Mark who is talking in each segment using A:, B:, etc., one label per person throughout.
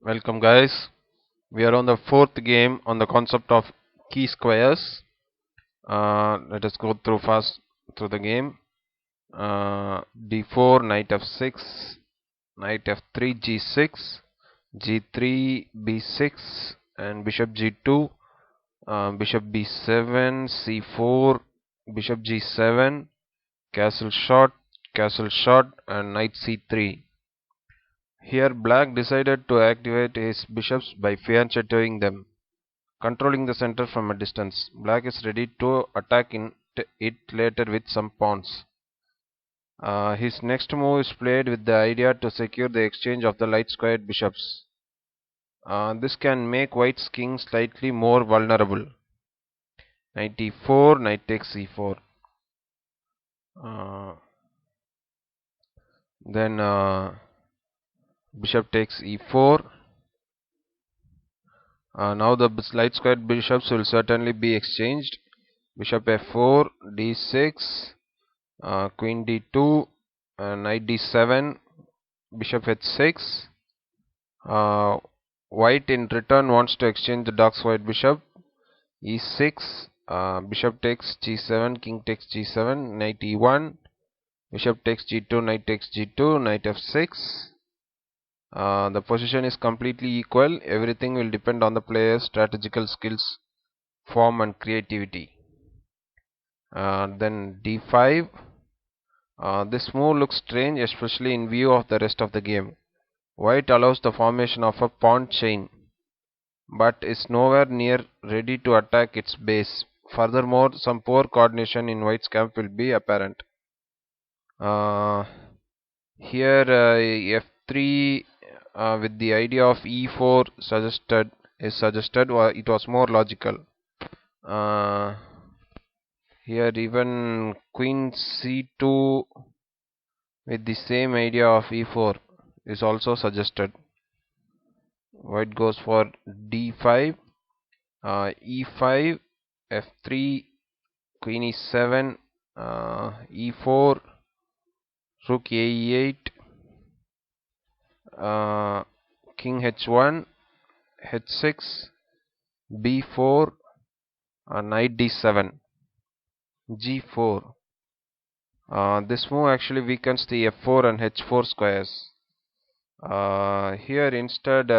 A: Welcome guys. We are on the fourth game on the concept of key squares. Let us go through fast through the game. D4, knight f6, knight f3, g6, g3, b6, and bishop g2, bishop b7, c4, bishop g7, castle shot, and knight c3. Here black decided to activate his bishops by fianchettoing them, controlling the center from a distance. Black is ready to attack it later with some pawns. His next move is played with the idea to secure the exchange of the light squared bishops. This can make white's king slightly more vulnerable. Knight e4, knight takes e4. Then bishop takes e4. Now the light squared bishops will certainly be exchanged. Bishop f4, d6, queen d2, knight d7, bishop h6. White in return wants to exchange the dark squared bishop. e6, bishop takes g7, king takes g7, knight e1, bishop takes g2, knight takes g2, knight f6. The position is completely equal. Everything will depend on the player's strategical skills, form and creativity. Then d5. This move looks strange, especially in view of the rest of the game. White allows the formation of a pawn chain, but is nowhere near ready to attack its base. Furthermore, some poor coordination in White's camp will be apparent. Uh, Here f3 with the idea of e4 suggested. It was more logical. Uh, Here even queen c2 with the same idea of e4 is also suggested. White goes for d5, e5, f3, queen e7, e4, rook a8, king h1, h6, b4, knight d7, g4. This move actually weakens the f4 and h4 squares. Here instead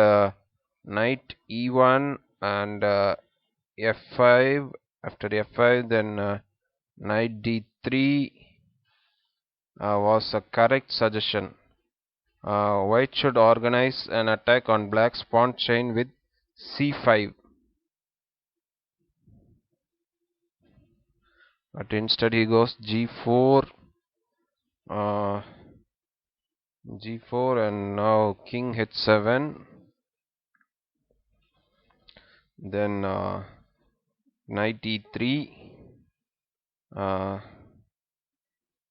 A: knight e1 and f5. After f5 then knight d3 was a correct suggestion. White should organize an attack on black's pawn chain with c5, but instead he goes g4, g4, and now king h7. Then knight e3.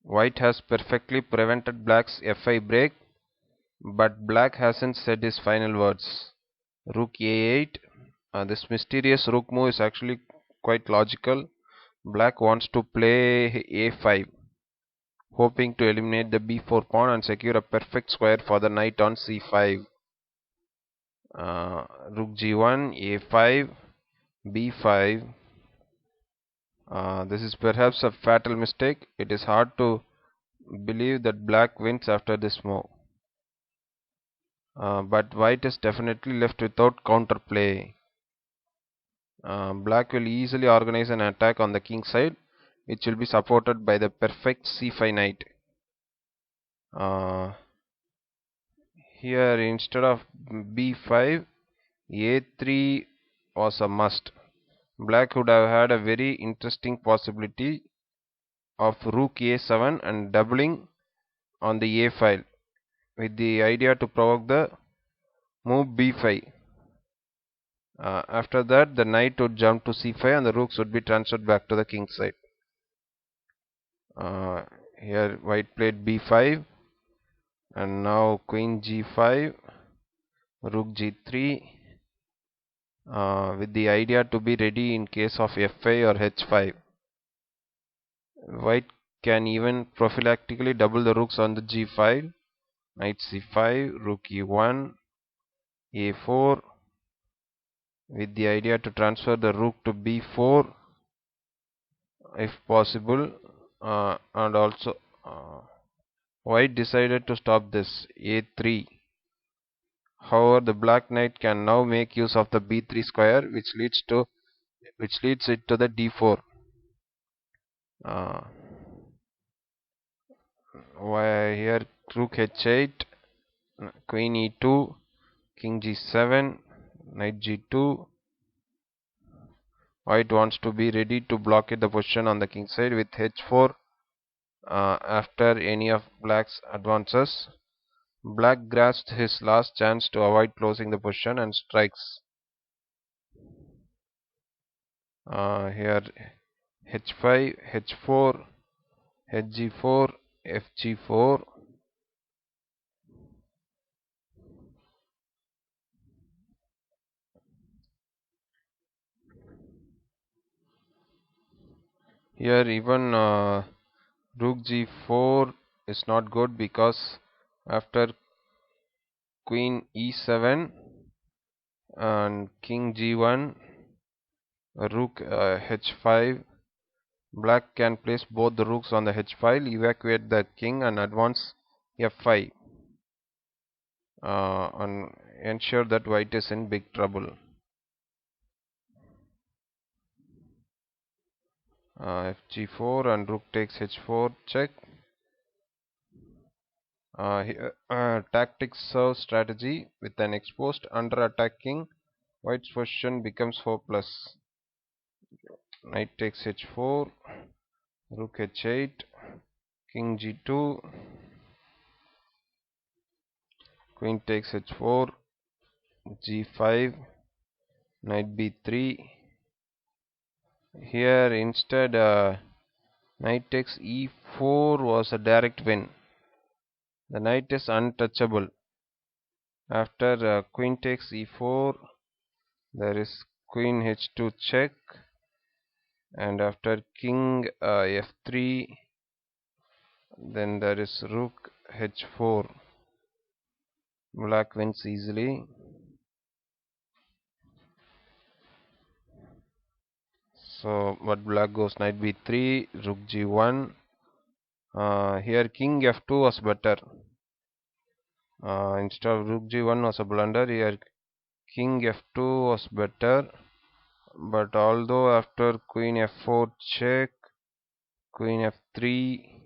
A: White has perfectly prevented black's f5 break, but black hasn't said his final words. Rook a8. This mysterious rook move is actually quite logical. Black wants to play a5, hoping to eliminate the b4 pawn and secure a perfect square for the knight on c5. Rook g1, a5, b5. This is perhaps a fatal mistake. It is hard to believe that black wins after this move. But white is definitely left without counterplay. Black will easily organize an attack on the king side, which will be supported by the perfect c5 knight. Here instead of b5, a3 was a must. Black would have had a very interesting possibility of rook a7 and doubling on the a file, with the idea to provoke the move b5. After that, the knight would jump to c5 and the rooks would be transferred back to the king side. Here white played b5, and now queen g5, rook g3, with the idea to be ready in case of f5 or h5. White can even prophylactically double the rooks on the g file. Knight c5, rook e1, a4 with the idea to transfer the rook to b4 if possible, and also white decided to stop this a3. However, the black knight can now make use of the b3 square, which leads it to the d4. Why here rook h8, queen e2, king g7, knight g2. White wants to be ready to blockade the position on the king side with h4 after any of black's advances. Black grasped his last chance to avoid closing the position and strikes. Here h5, h4, hg4, fg4. Here even rook g4 is not good, because after queen e7 and king g1, rook h5, black can place both the rooks on the h file, evacuate the king and advance f5, and ensure that white is in big trouble. Fg4 and rook takes h4 check. Tactics serve strategy. With an exposed under attack king, white's position becomes 4+. Knight takes h4, rook h8, king g2, queen takes h4, g5, knight b3. Here instead knight takes e4 was a direct win. The knight is untouchable. After queen takes e4, there is queen h2 check, and after king f3, then there is rook h4. Black wins easily. So, but black goes knight b3, rook g1. Here king f2 was better. Instead of rook g1 was a blunder. Here king f2 was better. But although after queen f4 check, queen f3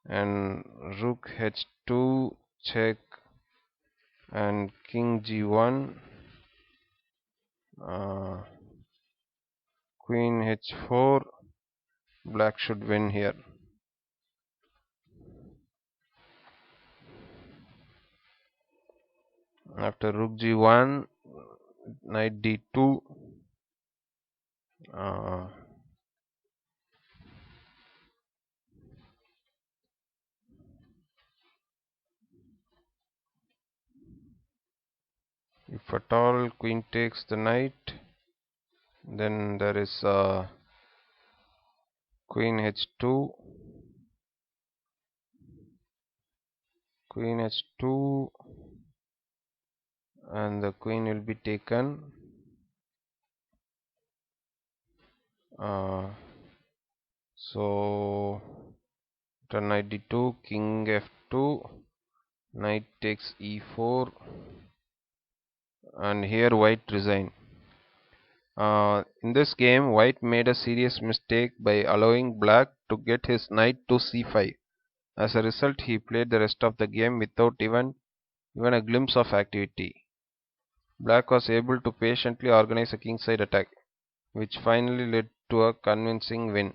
A: and rook h2 check and king g1, queen h4, black should win here. After rook g1, knight d2, if at all queen takes the knight, then there is queen h2, queen h2, and the queen will be taken. So after knight d2, king f2, knight takes e4, and here white resign. In this game, white made a serious mistake by allowing black to get his knight to c5. As a result, he played the rest of the game without even a glimpse of activity. Black was able to patiently organize a kingside attack, which finally led to a convincing win.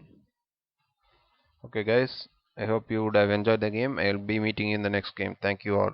A: Okay guys, I hope you would have enjoyed the game. I will be meeting you in the next game. Thank you all.